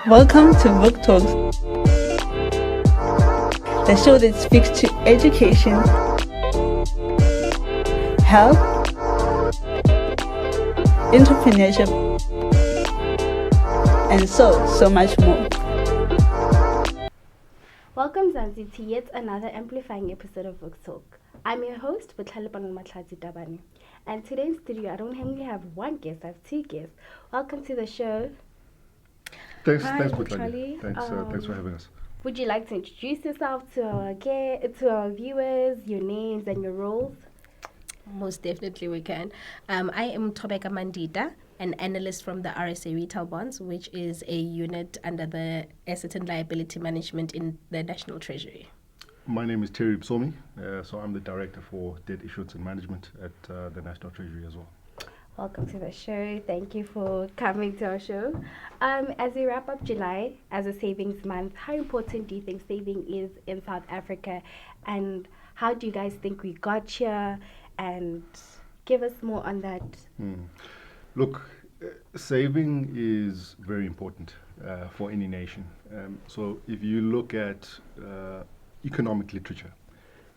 Welcome to Book Talks, the show that speaks to education, health, entrepreneurship, and so much more. Welcome, Zanzi, to yet another amplifying episode of Book Talk. I'm your host, Tabani. And today in studio, I don't only have one guest, I have two guests. Welcome to the show. Thanks, Hi, Butlali. Thanks for having us. Would you like to introduce yourself to our viewers, your names and your roles? Most definitely we can. I am Thobeka Mandita, an analyst from the RSA Retail Bonds, which is a unit under the Asset and Liability Management in the National Treasury. My name is Terry and Thobeka, so I'm the Director for Debt Issuance and Management at the National Treasury as well. Welcome to the show. Thank you for coming to our show. As we wrap up July as a savings month, how important do you think saving is in South Africa? And how do you guys think we got here? And give us more on that. Look, saving is very important for any nation. So if you look at economic literature,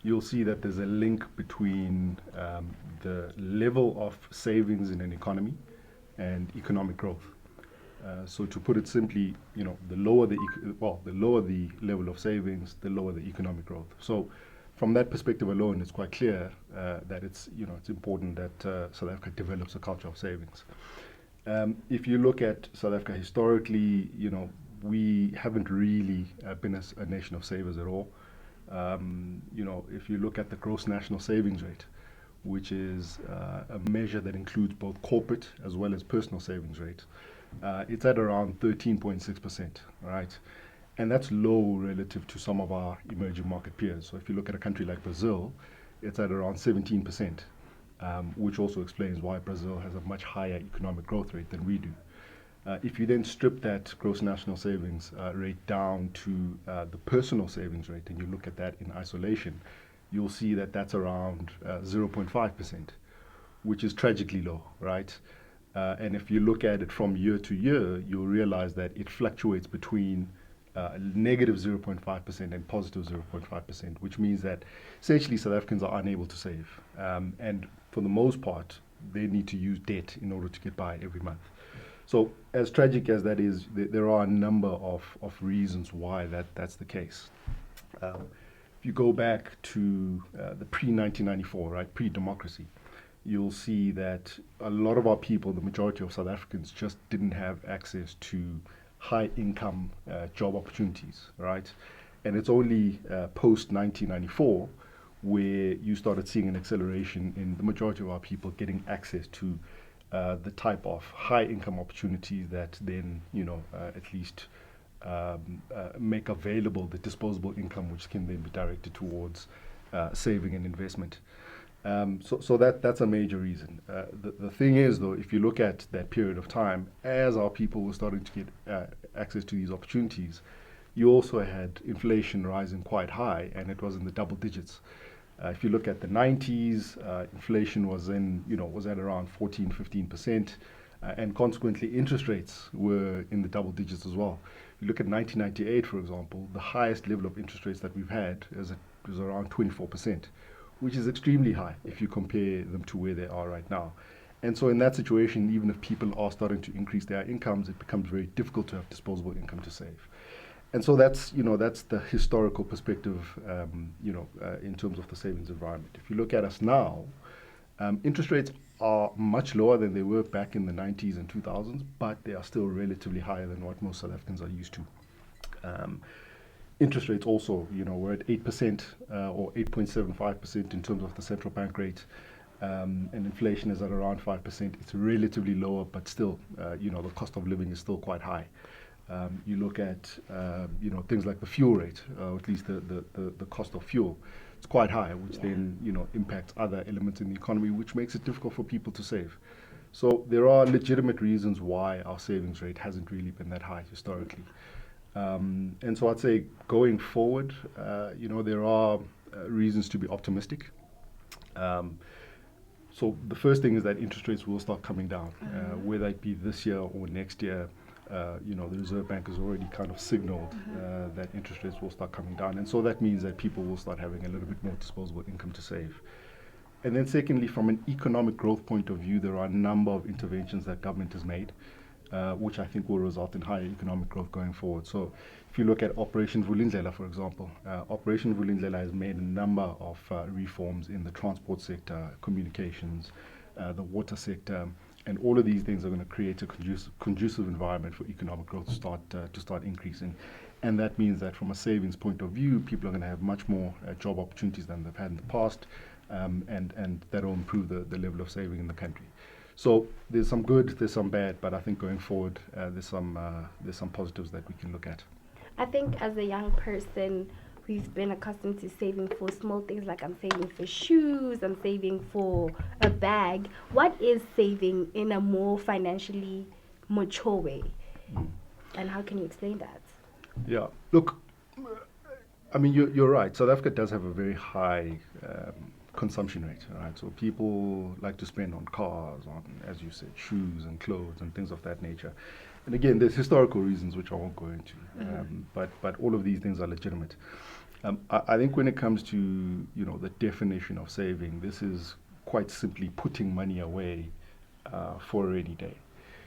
you'll see that there's a link between the level of savings in an economy and economic growth. So to put it simply, the lower the level of savings, the lower the economic growth. So from that perspective alone, it's quite clear that it's important that South Africa develops a culture of savings. If you look at South Africa historically, we haven't really been a nation of savers at all. If you look at the gross national savings rate, which is a measure that includes both corporate as well as personal savings rate, it's at around 13.6%, right? And that's low relative to some of our emerging market peers. So if you look at a country like Brazil, it's at around 17%, which also explains why Brazil has a much higher economic growth rate than we do. If you then strip that gross national savings rate down to the personal savings rate and you look at that in isolation, you'll see that that's around 0.5%, which is tragically low, right? And if you look at it from year to year, you'll realize that it fluctuates between negative 0.5% and positive 0.5%, which means that essentially South Africans are unable to save. And for the most part, they need to use debt in order to get by every month. So as tragic as that is, there are a number of reasons why that's the case. If you go back to the pre-1994, right, pre-democracy, you'll see that a lot of our people, the majority of South Africans, just didn't have access to high-income job opportunities, right? And it's only post-1994 where you started seeing an acceleration in the majority of our people getting access to the type of high-income opportunities that then, at least make available the disposable income, which can then be directed towards saving and investment. So that's a major reason. The thing is, though, if you look at that period of time, as our people were starting to get access to these opportunities, you also had inflation rising quite high, and it was in the double digits. If you look at the 90s, inflation was at around 14-15%, and consequently interest rates were in the double digits as well. If you look at 1998, for example, the highest level of interest rates that we've had was around 24%, which is extremely high if you compare them to where they are right now. And so in that situation, even if people are starting to increase their incomes, it becomes very difficult to have disposable income to save. And so that's the historical perspective, in terms of the savings environment. If you look at us now, interest rates are much lower than they were back in the 90s and 2000s, but they are still relatively higher than what most South Africans are used to. Interest rates also, we're at 8% or 8.75% in terms of the central bank rate, and inflation is at around 5%. It's relatively lower, but still, the cost of living is still quite high. You look at things like the fuel rate, or at least the cost of fuel. It's quite high, which then impacts other elements in the economy, which makes it difficult for people to save. So there are legitimate reasons why our savings rate hasn't really been that high historically. And so I'd say going forward, there are reasons to be optimistic. So the first thing is that interest rates will start coming down, whether it be this year or next year. the Reserve Bank has already kind of signaled that interest rates will start coming down. And so that means that people will start having a little bit more disposable income to save. And then secondly, from an economic growth point of view, there are a number of interventions that government has made, which I think will result in higher economic growth going forward. So if you look at Operation Vulindlela, for example, Operation Vulindlela has made a number of reforms in the transport sector, communications, the water sector, and all of these things are going to create a conducive environment for economic growth to start increasing. And that means that from a savings point of view, people are going to have much more job opportunities than they've had in the past, and that will improve the level of saving in the country. So there's some good, there's some bad, but I think going forward, there's some positives that we can look at. I think as a young person who's been accustomed to saving for small things, like I'm saving for shoes, I'm saving for a bag, what is saving in a more financially mature way? And how can you explain that? Yeah, look, I mean, you're right. South Africa does have a very high consumption rate, right? So people like to spend on cars, on, as you said, shoes and clothes and things of that nature. And again, there's historical reasons which I won't go into, but all of these things are legitimate. I think when it comes to the definition of saving, this is quite simply putting money away for a rainy day.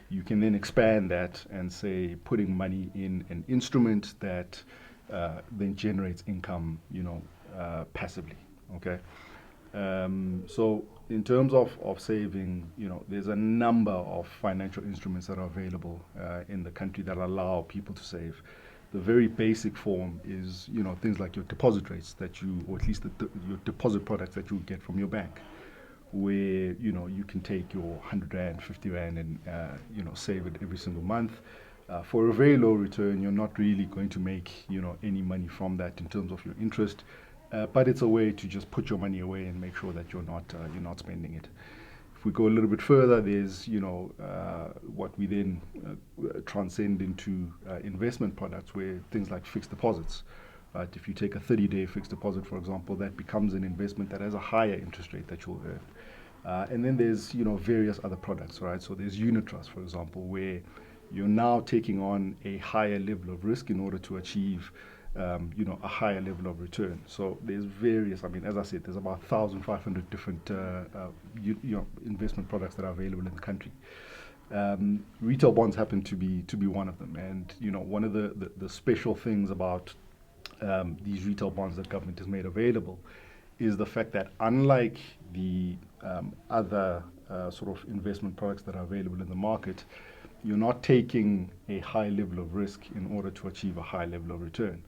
You can then expand that and say putting money in an instrument that then generates income, passively. Okay. So in terms of saving, there's a number of financial instruments that are available in the country that allow people to save. The very basic form is, things like your deposit rates or at least your deposit products that you get from your bank, where, you can take your 100 Rand, 50 Rand and, save it every single month. For a very low return, you're not really going to make, any money from that in terms of your interest. But it's a way to just put your money away and make sure that you're not spending it. If we go a little bit further, there's what we then transcend into investment products, where things like fixed deposits. Right? If you take a 30-day fixed deposit, for example, that becomes an investment that has a higher interest rate that you'll earn. And then there's various other products, right? So there's unit trust, for example, where you're now taking on a higher level of risk in order to achieve a higher level of return. So there's various, as I said, there's about 1,500 different investment products that are available in the country. Retail bonds happen to be one of them. And, one of the special things about these retail bonds that government has made available is the fact that, unlike the other sort of investment products that are available in the market, you're not taking a high level of risk in order to achieve a high level of return.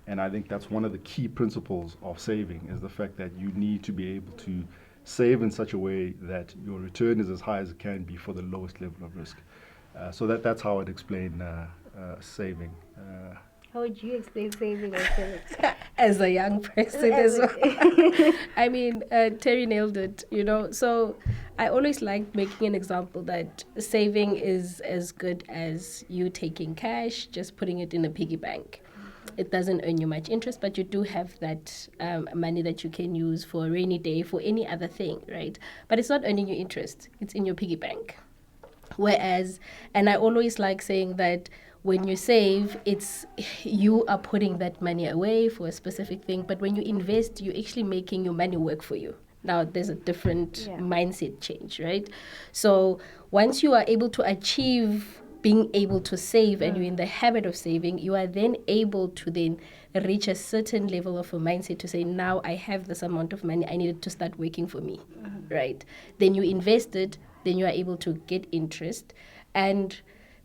And I think that's one of the key principles of saving, is the fact that you need to be able to save in such a way that your return is as high as it can be for the lowest level of risk. So that's how I'd explain saving. How would you explain saving or saving? As a young person as well. Terry nailed it, So I always like making an example that saving is as good as you taking cash, just putting it in a piggy bank. It doesn't earn you much interest, but you do have that money that you can use for a rainy day, for any other thing, right? But it's not earning you interest. It's in your piggy bank. Whereas, and I always like saying that when you save, it's you are putting that money away for a specific thing. But when you invest, you're actually making your money work for you. Now, there's a different mindset change, right? So once you are able to achieve being able to save and you're in the habit of saving, you are then able to then reach a certain level of a mindset to say, now I have this amount of money, I need it to start working for me, right? Then you invest it, then you are able to get interest, and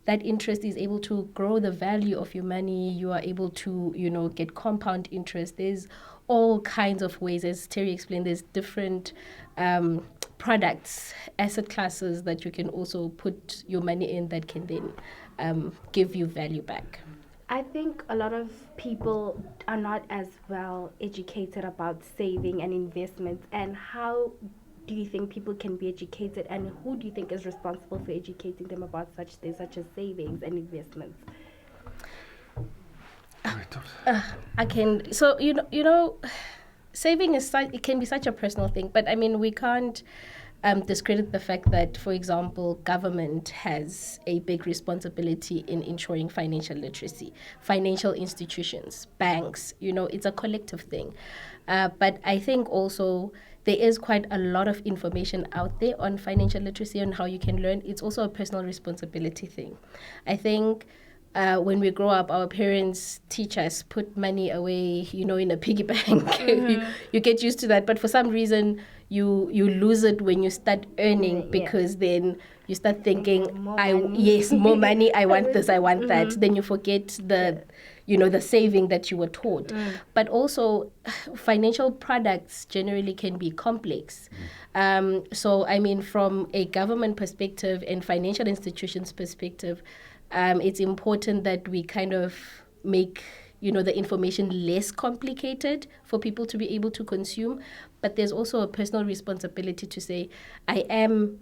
that interest is able to grow the value of your money. You are able to, get compound interest. There's all kinds of ways, as Terry explained, there's different products, asset classes that you can also put your money in that can then give you value back. I think a lot of people are not as well educated about saving and investments. And how do you think people can be educated, and who do you think is responsible for educating them about such things such as savings and investments? Saving is it can be such a personal thing, but we can't discredit the fact that, for example, government has a big responsibility in ensuring financial literacy, financial institutions, banks, it's a collective thing. But I think also there is quite a lot of information out there on financial literacy and how you can learn. It's also a personal responsibility thing. I think when we grow up, our parents teach us, put money away, in a piggy bank. You get used to that. But for some reason, you lose it when you start earning, because then you start thinking, more money, I want this, I want that. Then you forget the saving that you were taught. But also, financial products generally can be complex. So, I mean, from a government perspective and financial institutions perspective, it's important that we kind of make the information less complicated for people to be able to consume. But there's also a personal responsibility to say, I am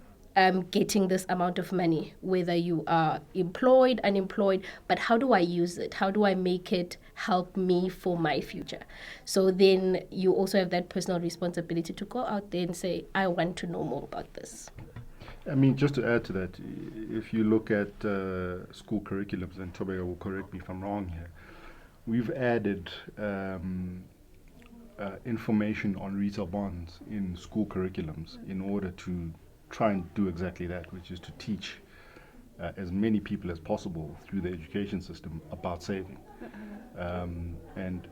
getting this amount of money, whether you are employed, unemployed, but how do I use it? How do I make it help me for my future? So then you also have that personal responsibility to go out there and say, I want to know more about this. I mean, just to add to that, if you look at school curriculums, and Thobeka will correct me if I'm wrong here, we've added information on retail bonds in school curriculums in order to try and do exactly that, which is to teach as many people as possible through the education system about saving. And,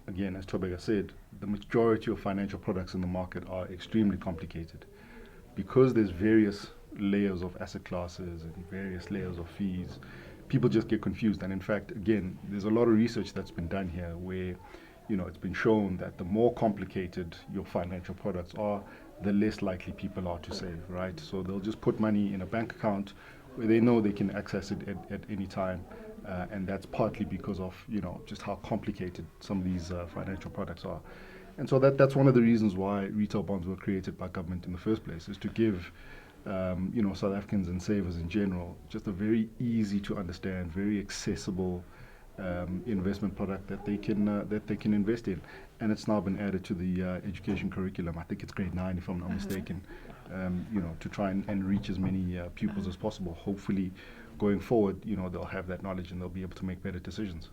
again, as Thobeka said, the majority of financial products in the market are extremely complicated. Because there's various layers of asset classes and various layers of fees, people just get confused. And in fact, again, there's a lot of research that's been done here where, it's been shown that the more complicated your financial products are, the less likely people are to save, right? So they'll just put money in a bank account where they know they can access it at any time. And that's partly because of, just how complicated some of these financial products are. And so that's one of the reasons why retail bonds were created by government in the first place, is to give, South Africans and savers in general just a very easy to understand, very accessible investment product that they can invest in. And it's now been added to the education curriculum. I think it's grade 9, if I'm not mistaken. To try and reach as many pupils as possible. Hopefully, going forward, they'll have that knowledge and they'll be able to make better decisions.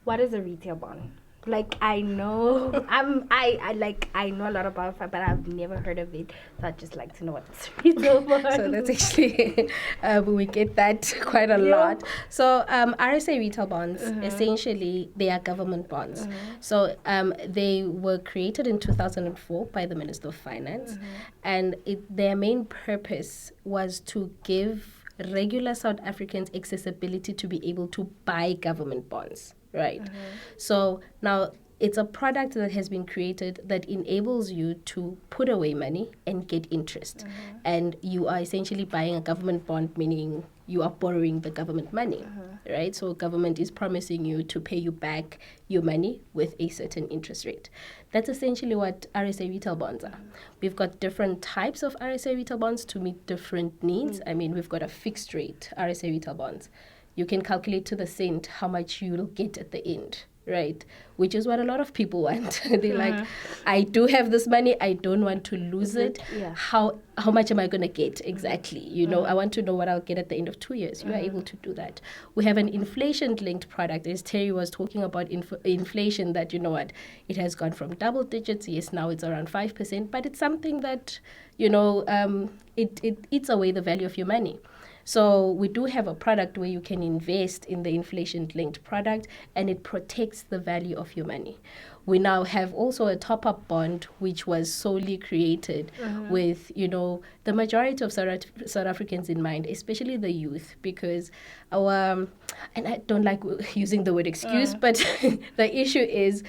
What is a retail bond? Like, I know, I know a lot about it, but I've never heard of it. So I'd just like to know what's retail bond. So that's actually, we get that quite a lot. So RSA retail bonds, essentially, they are government bonds. So they were created in 2004 by the Minister of Finance. And their main purpose was to give regular South Africans accessibility to be able to buy government bonds. Right. So now it's a product that has been created that enables you to put away money and get interest. And you are essentially buying a government bond, meaning you are borrowing the government money, right? So government is promising you to pay you back your money with a certain interest rate. That's essentially what RSA retail bonds are. We've got different types of RSA retail bonds to meet different needs. I mean, we've got a fixed rate RSA retail bonds. You can calculate to the cent how much you'll get at the end, right? Which is what a lot of people want. They're like, I do have this money, I don't want to lose it. How much am I going to get exactly? I want to know what I'll get at the end of 2 years. You are able to do that. We have an inflation-linked product. As Terry was talking about inflation, that, it has gone from double digits. Yes, now it's around 5%, but it's something that, it eats away the value of your money. So we do have a product where you can invest in the inflation-linked product and it protects the value of your money. We now have also a top-up bond, which was solely created with, the majority of South Africans in mind, especially the youth, because and I don't like using the word excuse, but the issue is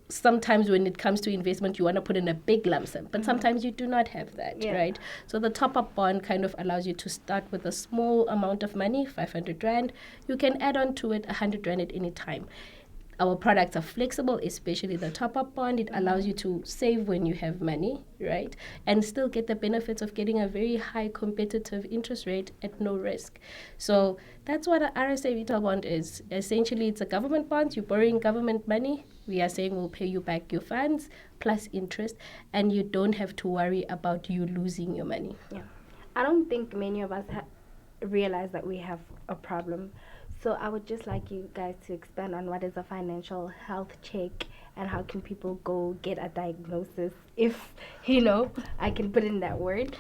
sometimes when it comes to investment, you want to put in a big lump sum, but sometimes you do not have that, right? So the top-up bond kind of allows you to start with a small amount of money, 500 Rand. You can add on to it 100 Rand at any time. Our products are flexible, especially the top-up bond. It allows you to save when you have money, right? And still get the benefits of getting a very high competitive interest rate at no risk. So that's what an RSA retail bond is. Essentially, it's a government bond. You're borrowing government money. We are saying we'll pay you back your funds plus interest, and you don't have to worry about you losing your money. Yeah. I don't think many of us realize that we have a problem. So I would just like you guys to expand on what is a financial health check and how can people go get a diagnosis, if, I can put in that word.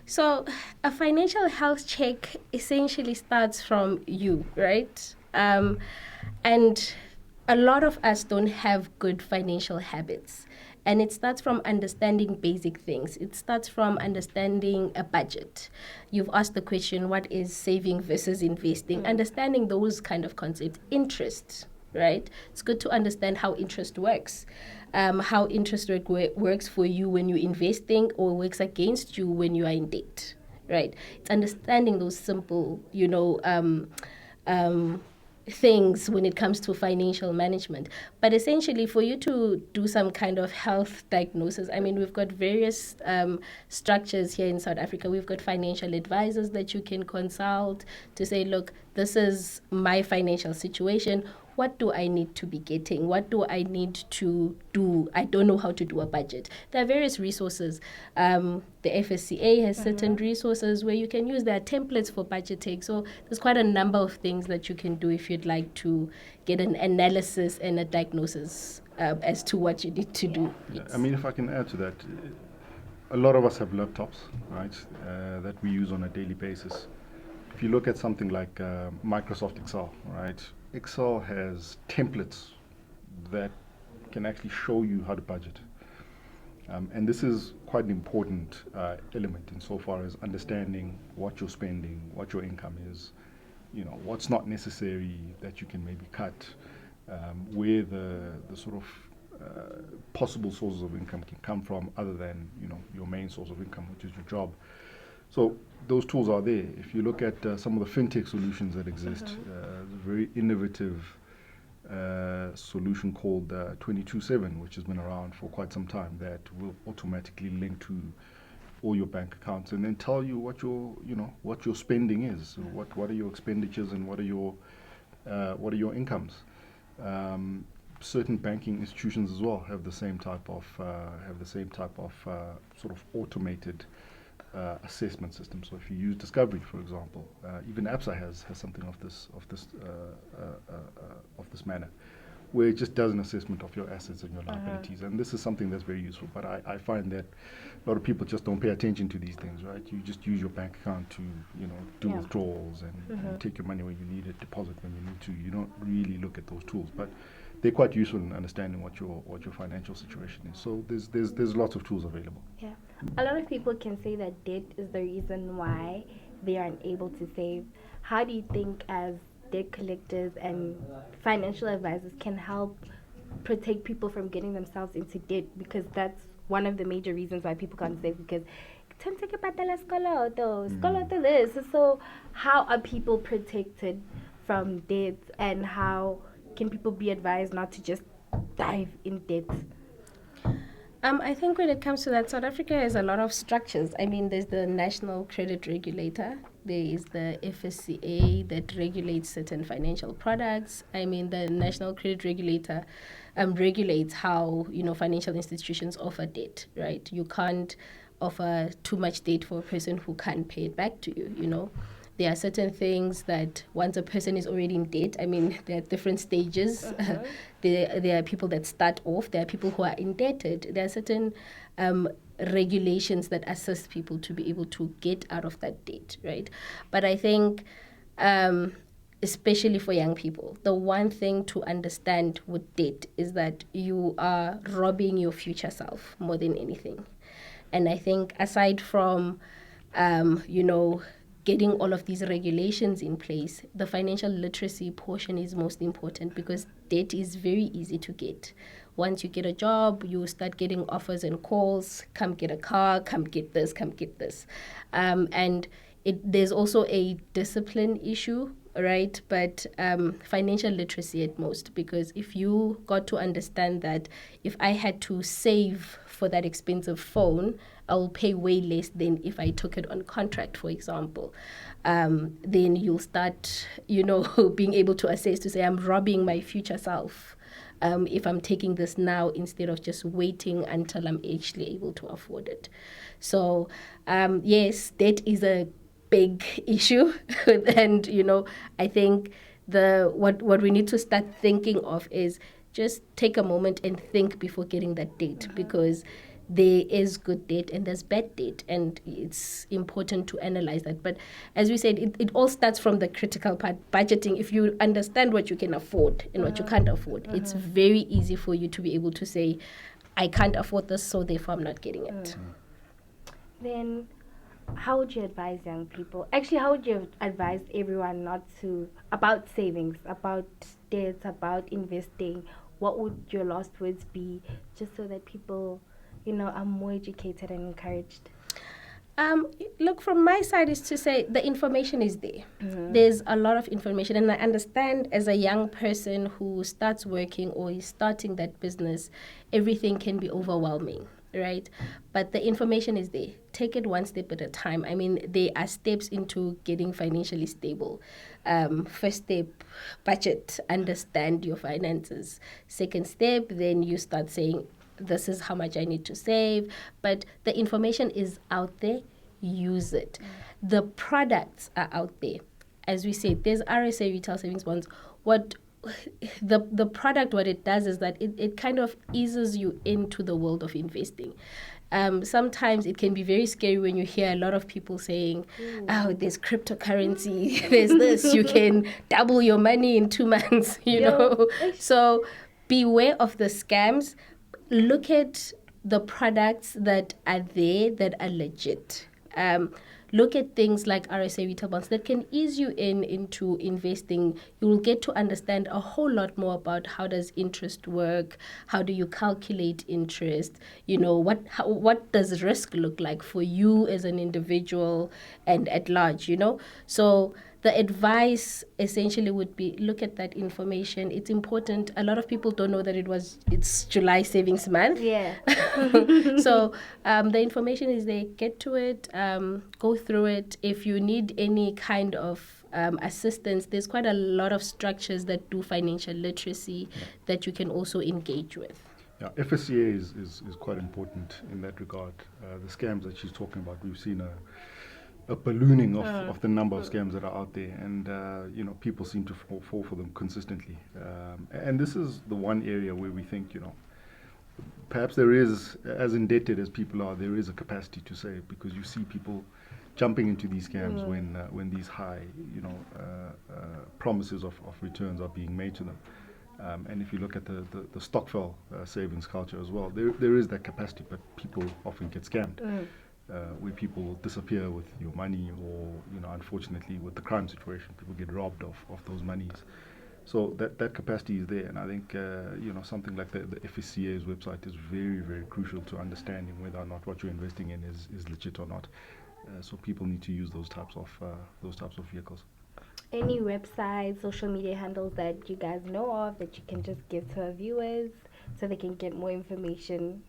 So a financial health check essentially starts from you, right? And a lot of us don't have good financial habits. And it starts from understanding basic things. It starts from understanding a budget. You've asked the question, what is saving versus investing? Understanding those kind of concepts. Interest, right? It's good to understand how interest works. How interest rate works for you when you're investing or works against you when you are in debt, right? It's understanding those simple, things when it comes to financial management. But essentially, for you to do some kind of health diagnosis, we've got various structures here in South Africa. We've got financial advisors that you can consult to say, look, this is my financial situation. What do I need to be getting? What do I need to do? I don't know how to do a budget. There are various resources. The FSCA has certain resources where you can use their templates for budgeting. So there's quite a number of things that you can do if you'd like to get an analysis and a diagnosis as to what you need to do. Yeah, if I can add to that, a lot of us have laptops, right, that we use on a daily basis. If you look at something like Microsoft Excel, right, Excel has templates that can actually show you how to budget. And this is quite an important element insofar as understanding what you're spending, what your income is, what's not necessary that you can maybe cut, where the sort of possible sources of income can come from other than, your main source of income, which is your job. So those tools are there. If you look at some of the fintech solutions that exist, there's a very innovative solution called 22/7, which has been around for quite some time, that will automatically link to all your bank accounts and then tell you what your spending is, what are your expenditures and what are your incomes. Certain banking institutions as well have the same type of sort of automated assessment system. So if you use Discovery, for example, even ABSA has something of this manner, where it just does an assessment of your assets and your liabilities. And this is something that's very useful. But I find that a lot of people just don't pay attention to these things, right? You just use your bank account to do withdrawals and take your money when you need it, deposit when you need to. You don't really look at those tools, but they're quite useful in understanding what your financial situation is. So there's lots of tools available. Yeah. A lot of people can say that debt is the reason why they aren't able to save. How do you think, as debt collectors and financial advisors, can help protect people from getting themselves into debt? Because that's one of the major reasons why people can't save, because this. So how are people protected from debt, and how can people be advised not to just dive in debt? I think when it comes to that, South Africa has a lot of structures. There's the National Credit Regulator. There is the FSCA that regulates certain financial products. The National Credit Regulator regulates how, financial institutions offer debt, right? You can't offer too much debt for a person who can't pay it back to you, There are certain things that once a person is already in debt, there are different stages. There are people that start off. There are people who are indebted. There are certain regulations that assist people to be able to get out of that debt, right? But I think, especially for young people, the one thing to understand with debt is that you are robbing your future self more than anything. And I think aside from, getting all of these regulations in place, the financial literacy portion is most important, because debt is very easy to get. Once you get a job, you start getting offers and calls, come get a car, come get this, come get this. And there's also a discipline issue, right? But financial literacy at most, because if you got to understand that if I had to save for that expensive phone, I'll pay way less than if I took it on contract, for example. Then you'll start, being able to assess to say, I'm robbing my future self if I'm taking this now instead of just waiting until I'm actually able to afford it. So, yes, debt is a big issue. And, I think what we need to start thinking of is just take a moment and think before getting that debt, because there is good debt and there's bad debt, and it's important to analyze that. But as we said, it all starts from the critical part, budgeting. If you understand what you can afford and what you can't afford, it's very easy for you to be able to say, I can't afford this, so therefore I'm not getting it. Then how would you advise young people? Actually, how would you advise everyone about savings, about debts, about investing? What would your last words be, just so that people are more educated and encouraged? Look, from my side is to say the information is there. There's a lot of information, and I understand as a young person who starts working or is starting that business, everything can be overwhelming, right? But the information is there. Take it one step at a time. I mean, there are steps into getting financially stable. First step, budget, understand your finances. Second step, then you start saying, this is how much I need to save. But the information is out there. Use it. The products are out there. As we said, there's RSA retail savings bonds. What the product, what it does is that it kind of eases you into the world of investing. Sometimes it can be very scary when you hear a lot of people saying, oh, there's cryptocurrency, there's this, you can double your money in 2 months, know. So beware of the scams. Look at the products that are there that are legit. Look at things like RSA retail bonds that can ease you into investing. You will get to understand a whole lot more about how does interest work, how do you calculate interest, what does risk look like for you as an individual and at large, So the advice essentially would be, look at that information. It's important. A lot of people don't know that it's July Savings Month. Yeah. So the information is there. Get to it. Go through it. If you need any kind of assistance, there's quite a lot of structures that do financial literacy that you can also engage with. Yeah, FSCA is quite important in that regard. The scams that she's talking about, we've seen a ballooning of the number of scams that are out there, and people seem to fall for them consistently. And this is the one area where we think, perhaps there is, as indebted as people are, there is a capacity to save, because you see people jumping into these scams when these high, promises of returns are being made to them. And if you look at the Stockfell savings culture as well, there is that capacity, but people often get scammed. Where people disappear with your money, or unfortunately with the crime situation, people get robbed of those monies. So that capacity is there, and I think something like the FSCA's website is very, very crucial to understanding whether or not what you're investing in is legit or not. So people need to use those types of vehicles. Any websites, social media handles that you guys know of that you can just give to our viewers so they can get more information?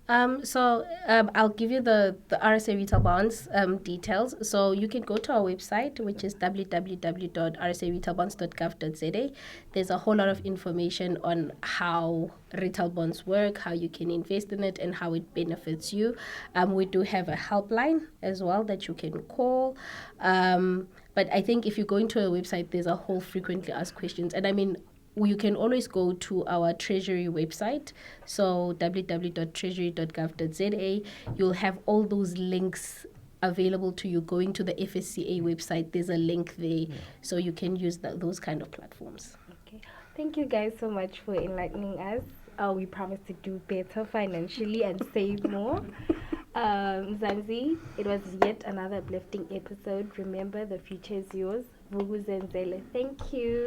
I'll give you the RSA retail bonds details. So you can go to our website, which is www.rsaretailbonds.gov.za. There's a whole lot of information on how retail bonds work, how you can invest in it, and how it benefits you. We do have a helpline as well that you can call. But I think if you go into a website, there's a whole frequently asked questions. And I mean, you can always go to our Treasury website, so www.treasury.gov.za. You'll have all those links available to you. Going to the FSCA website, there's a link there, so you can use those kind of platforms. Okay. Thank you guys so much for enlightening us. We promise to do better financially and save more. Zanzi, it was yet another uplifting episode. Remember, the future is yours. Vuvuzenzele. Thank you.